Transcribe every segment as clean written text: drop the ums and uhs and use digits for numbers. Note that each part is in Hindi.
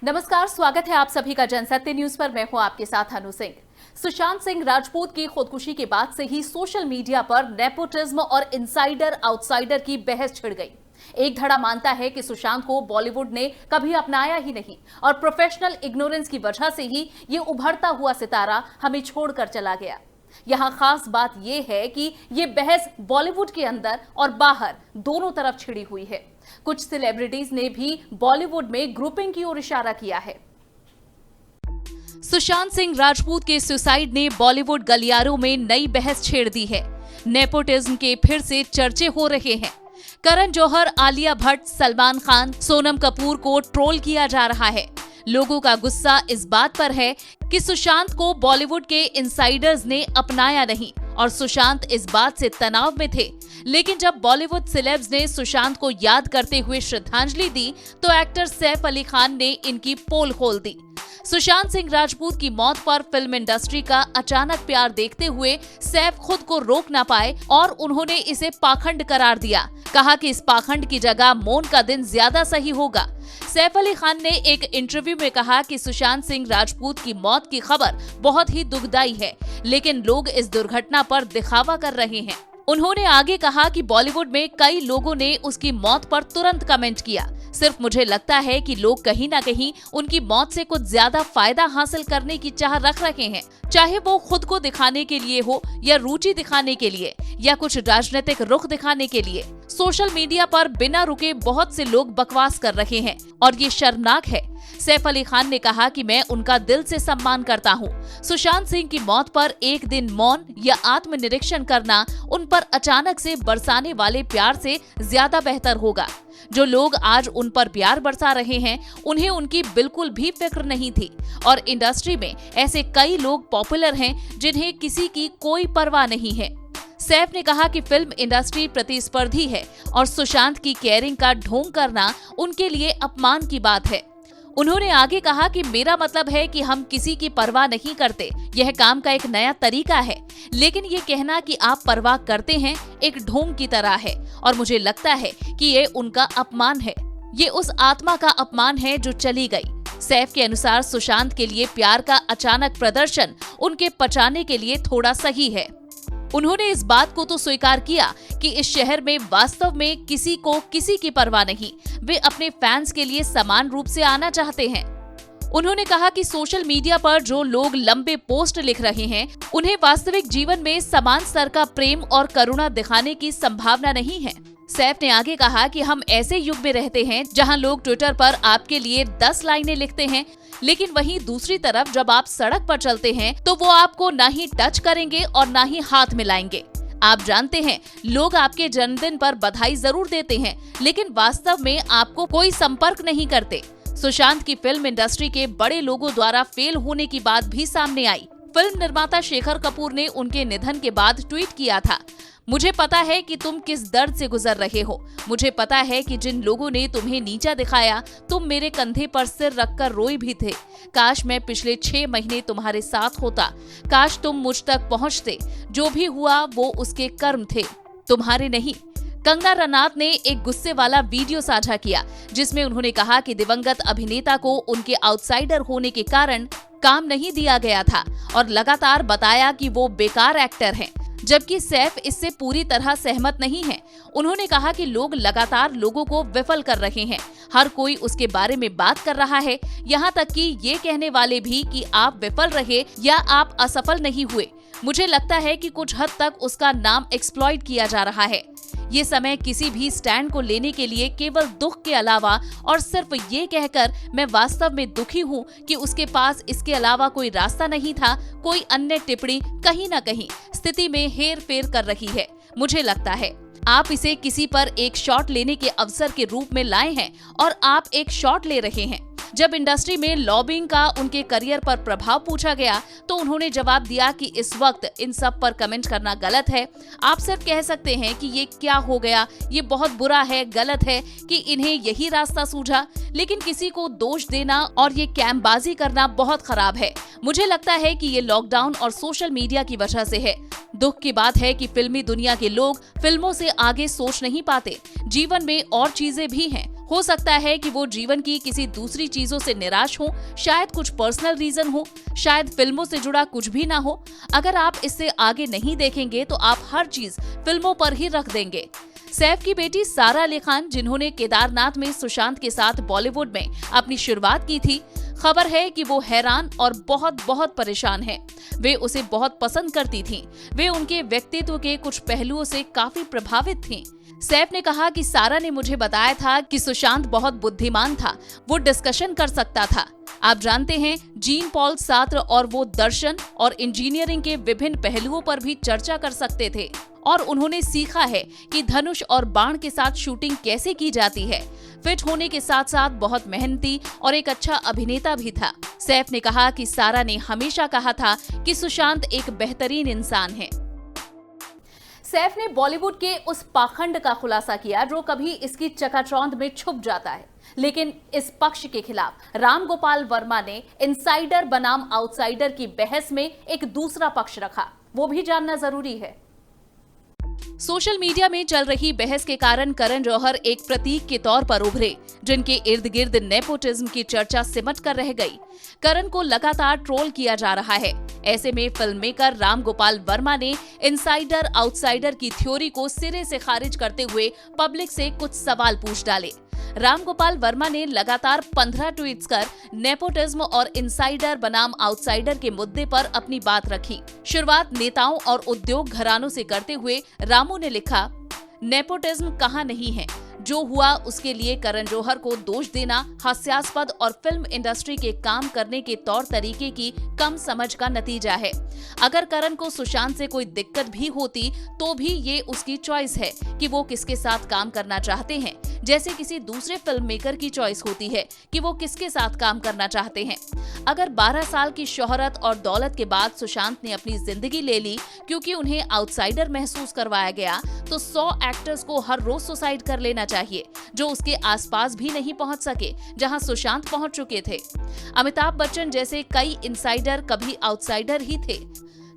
नमस्कार, स्वागत है आप सभी का जनसत्य न्यूज पर। मैं हूं आपके साथ अनु सिंह। सुशांत सिंह राजपूत की खुदकुशी के बाद से ही सोशल मीडिया पर नेपोटिज्म और इनसाइडर आउटसाइडर की बहस छिड़ गई। एक धड़ा मानता है कि सुशांत को बॉलीवुड ने कभी अपनाया ही नहीं और प्रोफेशनल इग्नोरेंस की वजह से ही ये उभरता हुआ सितारा हमें छोड़कर चला गया। यहाँ खास बात यह है कि ये बहस बॉलीवुड के अंदर और बाहर दोनों तरफ छिड़ी हुई है। कुछ सेलिब्रिटीज ने भी बॉलीवुड में ग्रुपिंग की ओर इशारा किया है। सुशांत सिंह राजपूत के सुसाइड ने बॉलीवुड गलियारों में नई बहस छेड़ दी है। नेपोटिज्म के फिर से चर्चे हो रहे हैं। करण जौहर, आलिया भट्ट, सलमान खान, सोनम कपूर को ट्रोल किया जा रहा है। लोगों का गुस्सा इस बात पर है कि सुशांत को बॉलीवुड के इनसाइडर्स ने अपनाया नहीं और सुशांत इस बात से तनाव में थे। लेकिन जब बॉलीवुड सेलेब्स ने सुशांत को याद करते हुए श्रद्धांजलि दी तो एक्टर सैफ अली खान ने इनकी पोल खोल दी। सुशांत सिंह राजपूत की मौत पर फिल्म इंडस्ट्री का अचानक प्यार देखते हुए सैफ खुद को रोक ना पाए और उन्होंने इसे पाखंड करार दिया। कहा कि इस पाखंड की जगह मौन का दिन ज्यादा सही होगा। सैफ अली खान ने एक इंटरव्यू में कहा कि सुशांत सिंह राजपूत की मौत की खबर बहुत ही दुखदाई है, लेकिन लोग इस दुर्घटना पर दिखावा कर रहे हैं। उन्होंने आगे कहा कि बॉलीवुड में कई लोगों ने उसकी मौत पर तुरंत कमेंट किया। सिर्फ मुझे लगता है कि लोग कहीं ना कहीं उनकी मौत से कुछ ज्यादा फायदा हासिल करने की चाह रख रहे हैं, चाहे वो खुद को दिखाने के लिए हो या रुचि दिखाने के लिए या कुछ राजनीतिक रुख दिखाने के लिए। सोशल मीडिया पर बिना रुके बहुत से लोग बकवास कर रहे हैं और ये शर्मनाक है। सैफ अली खान ने कहा कि मैं उनका दिल से सम्मान करता हूँ। सुशांत सिंह की मौत पर एक दिन मौन या आत्मनिरीक्षण करना उन पर अचानक से बरसाने वाले प्यार से ज्यादा बेहतर होगा। जो लोग आज उन पर प्यार बरसा रहे हैं उन्हें उनकी बिल्कुल भी फिक्र नहीं थी और इंडस्ट्री में ऐसे कई लोग पॉपुलर हैं जिन्हें किसी की कोई परवाह नहीं है। सैफ ने कहा कि फिल्म इंडस्ट्री प्रतिस्पर्धी है और सुशांत की केयरिंग का ढोंग करना उनके लिए अपमान की बात है। उन्होंने आगे कहा कि मेरा मतलब है कि हम किसी की परवाह नहीं करते, यह काम का एक नया तरीका है, लेकिन ये कहना कि आप परवाह करते हैं एक ढोंग की तरह है और मुझे लगता है कि ये उनका अपमान है। ये उस आत्मा का अपमान है जो चली गई। सैफ के अनुसार सुशांत के लिए प्यार का अचानक प्रदर्शन उनके पचाने के लिए थोड़ा सही है। उन्होंने इस बात को तो स्वीकार किया कि इस शहर में वास्तव में किसी को किसी की परवाह नहीं, वे अपने फैंस के लिए समान रूप से आना चाहते हैं। उन्होंने कहा कि सोशल मीडिया पर जो लोग लंबे पोस्ट लिख रहे हैं उन्हें वास्तविक जीवन में समान स्तर का प्रेम और करुणा दिखाने की संभावना नहीं है। सैफ ने आगे कहा कि हम ऐसे युग में रहते हैं जहां लोग ट्विटर पर आपके लिए 10 लाइनें लिखते हैं, लेकिन वहीं दूसरी तरफ जब आप सड़क पर चलते हैं तो वो आपको ना ही टच करेंगे और ना ही हाथ मिलाएंगे। आप जानते हैं लोग आपके जन्मदिन पर बधाई जरूर देते हैं, लेकिन वास्तव में आपको कोई संपर्क नहीं करते। सुशांत की फिल्म इंडस्ट्री के बड़े लोगों द्वारा फेल होने की बात भी सामने आई। फिल्म निर्माता शेखर कपूर ने उनके निधन के बाद ट्वीट किया था, मुझे पता है कि तुम किस दर्द से गुजर रहे हो। मुझे पता है कि जिन लोगों ने तुम्हें नीचा दिखाया तुम मेरे कंधे पर सिर रखकर रोए भी थे। काश मैं पिछले 6 महीने तुम्हारे साथ होता, काश तुम मुझ तक पहुंचते। जो भी हुआ वो उसके कर्म थे, तुम्हारे नहीं। कंगना रनौत ने एक गुस्से वाला वीडियो साझा किया जिसमें उन्होंने कहा कि दिवंगत अभिनेता को उनके आउटसाइडर होने के कारण काम नहीं दिया गया था और लगातार बताया कि वो बेकार एक्टर हैं, जबकि सैफ इससे पूरी तरह सहमत नहीं है। उन्होंने कहा कि लोग लगातार लोगों को विफल कर रहे हैं, हर कोई उसके बारे में बात कर रहा है, यहाँ तक कि ये कहने वाले भी कि आप विफल रहे या आप असफल नहीं हुए। मुझे लगता है कि कुछ हद तक उसका नाम एक्सप्लॉइट किया जा रहा है। ये समय किसी भी स्टैंड को लेने के लिए केवल दुख के अलावा और सिर्फ ये कहकर मैं वास्तव में दुखी हूँ कि उसके पास इसके अलावा कोई रास्ता नहीं था, कोई अन्य टिप्पणी कहीं न कहीं स्थिति में हेर फेर कर रही है। मुझे लगता है आप इसे किसी पर एक शॉट लेने के अवसर के रूप में लाए हैं और आप एक शॉट ले रहे हैं। जब इंडस्ट्री में लॉबिंग का उनके करियर पर प्रभाव पूछा गया तो उन्होंने जवाब दिया कि इस वक्त इन सब पर कमेंट करना गलत है। आप सिर्फ कह सकते हैं कि ये क्या हो गया, ये बहुत बुरा है, गलत है कि इन्हें यही रास्ता सूझा, लेकिन किसी को दोष देना और ये कैंपबाजी करना बहुत खराब है। मुझे लगता है कि ये लॉकडाउन और सोशल मीडिया की वजह से है। दुख की बात है कि फिल्मी दुनिया के लोग फिल्मों से आगे सोच नहीं पाते। जीवन में और चीजें भी हैं हो सकता है कि वो जीवन की किसी दूसरी चीजों से निराश हो, शायद कुछ पर्सनल रीजन हो, शायद फिल्मों से जुड़ा कुछ भी ना हो। अगर आप इससे आगे नहीं देखेंगे तो आप हर चीज फिल्मों पर ही रख देंगे। सैफ की बेटी सारा अली खान, जिन्होंने केदारनाथ में सुशांत के साथ बॉलीवुड में अपनी शुरुआत की थी, खबर है कि वो हैरान और बहुत परेशान हैं। वे उसे बहुत पसंद करती थीं। वे उनके व्यक्तित्व के कुछ पहलुओं से काफी प्रभावित थीं। सैफ ने कहा कि सारा ने मुझे बताया था कि सुशांत बहुत बुद्धिमान था, वो डिस्कशन कर सकता था। आप जानते हैं, जीन पॉल सार्त्र और वो दर्शन और इंजीनियरिंग के विभिन्न पहलुओं पर भी चर्चा कर सकते थे और उन्होंने सीखा है कि धनुष और बाण के साथ शूटिंग कैसे की जाती है। फिट होने के साथ साथ बहुत मेहनती और एक अच्छा अभिनेता भी था। सैफ ने कहा कि सारा ने हमेशा कहा था कि सुशांत एक बेहतरीन इंसान है। सैफ ने बॉलीवुड के उस पाखंड का खुलासा किया जो कभी इसकी चकाचौंध में छुप जाता है, लेकिन इस पक्ष के खिलाफ राम गोपाल वर्मा ने इनसाइडर बनाम आउटसाइडर की बहस में एक दूसरा पक्ष रखा। वो भी जानना जरूरी है। सोशल मीडिया में चल रही बहस के कारण करण जौहर एक प्रतीक के तौर पर उभरे, जिनके इर्द गिर्द नेपोटिज्म की चर्चा सिमट कर रह गई। करण को लगातार ट्रोल किया जा रहा है। ऐसे में फिल्म मेकर राम गोपाल वर्मा ने इनसाइडर आउटसाइडर की थ्योरी को सिरे से खारिज करते हुए पब्लिक से कुछ सवाल पूछ डाले। राम गोपाल वर्मा ने लगातार 15 ट्वीट्स कर नेपोटिज्म और इनसाइडर बनाम आउटसाइडर के मुद्दे पर अपनी बात रखी। शुरुआत नेताओं और उद्योग घरानों से करते हुए रामू ने लिखा, नेपोटिज्म कहाँ नहीं है, जो हुआ उसके लिए करण जौहर को दोष देना हास्यास्पद और फिल्म इंडस्ट्री के काम करने के तौर तरीके की कम समझ का नतीजा है। अगर करण को सुशांत से कोई दिक्कत भी होती तो भी ये उसकी चॉइस है कि वो किसके साथ काम करना चाहते हैं, जैसे किसी दूसरे फिल्म मेकर की चॉइस होती है कि वो किसके साथ काम करना चाहते हैं। अगर 12 साल की शोहरत और दौलत के बाद सुशांत ने अपनी जिंदगी ले ली क्योंकि उन्हें आउटसाइडर महसूस करवाया गया, तो 100 एक्टर्स को हर रोज सुसाइड कर लेना चाहिए जो उसके आसपास भी नहीं पहुंच सके जहां सुशांत पहुंच चुके थे। अमिताभ बच्चन जैसे कई इनसाइडर कभी आउटसाइडर ही थे।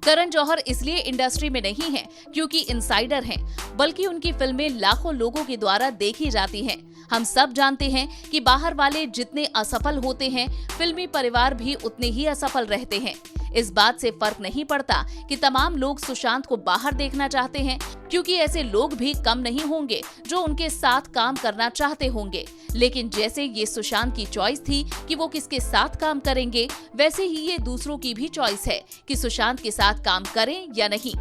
करण जौहर इसलिए इंडस्ट्री में नहीं है क्योंकि इनसाइडर हैं, बल्कि उनकी फिल्में लाखों लोगों के द्वारा देखी जाती हैं। हम सब जानते हैं कि बाहर वाले जितने असफल होते हैं, फिल्मी परिवार भी उतने ही असफल रहते हैं। इस बात से फर्क नहीं पड़ता कि तमाम लोग सुशांत को बाहर देखना चाहते हैं, क्योंकि ऐसे लोग भी कम नहीं होंगे जो उनके साथ काम करना चाहते होंगे। लेकिन जैसे ये सुशांत की चॉइस थी कि वो किसके साथ काम करेंगे, वैसे ही ये दूसरों की भी चॉइस है कि सुशांत के साथ काम करें या नहीं।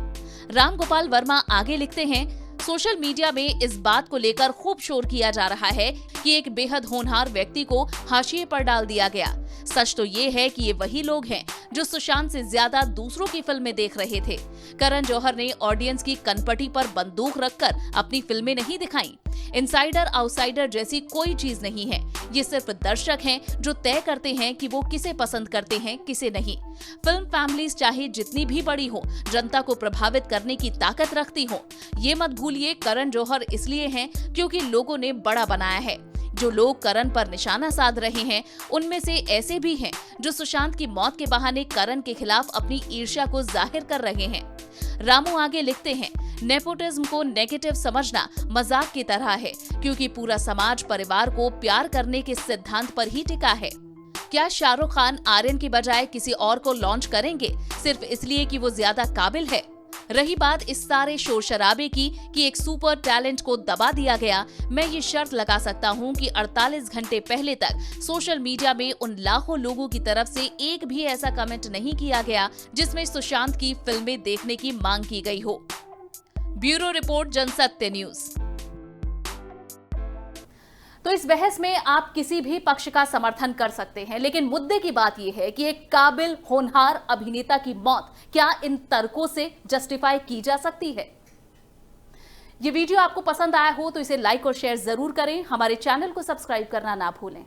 राम गोपाल वर्मा आगे लिखते हैं, सोशल मीडिया में इस बात को लेकर खूब शोर किया जा रहा है कि एक बेहद होनहार व्यक्ति को हाशिए पर डाल दिया गया। सच तो ये है कि ये वही लोग हैं जो सुशांत से ज्यादा दूसरों की फिल्में देख रहे थे। करण जौहर ने ऑडियंस की कनपटी पर बंदूक रखकर अपनी फिल्में नहीं दिखाई। इनसाइडर आउटसाइडर जैसी कोई चीज नहीं है। ये सिर्फ दर्शक हैं जो तय करते हैं कि वो किसे पसंद करते हैं, किसे नहीं। फिल्म फैमिलीज चाहे जितनी भी बड़ी हो, जनता को प्रभावित करने की ताकत रखती हो। ये मत भूलिए, करण जौहर इसलिए हैं क्योंकि लोगों ने बड़ा बनाया है। जो लोग करण पर निशाना साध रहे हैं, उनमें से ऐसे भी हैं जो सुशांत की मौत के बहाने करण के खिलाफ अपनी ईर्ष्या को जाहिर कर रहे हैं। रामू आगे लिखते हैं, नेपोटिज्म को नेगेटिव समझना मजाक की तरह है, क्योंकि पूरा समाज परिवार को प्यार करने के सिद्धांत पर ही टिका है। क्या शाहरुख खान आर्यन की बजाय किसी और को लॉन्च करेंगे सिर्फ इसलिए कि वो ज्यादा काबिल है? रही बात इस सारे शोर शराबे की कि एक सुपर टैलेंट को दबा दिया गया, मैं ये शर्त लगा सकता हूँ कि 48 घंटे पहले तक सोशल मीडिया में उन लाखों लोगों की तरफ से एक भी ऐसा कमेंट नहीं किया गया जिसमें सुशांत की फिल्में देखने की मांग की गई हो। Bureau report, Jansatya news. तो इस बहस में आप किसी भी पक्ष का समर्थन कर सकते हैं, लेकिन मुद्दे की बात यह है कि एक काबिल होनहार अभिनेता की मौत क्या इन तर्कों से जस्टिफाई की जा सकती है? ये वीडियो आपको पसंद आया हो तो इसे लाइक और शेयर जरूर करें। हमारे चैनल को सब्सक्राइब करना ना भूलें।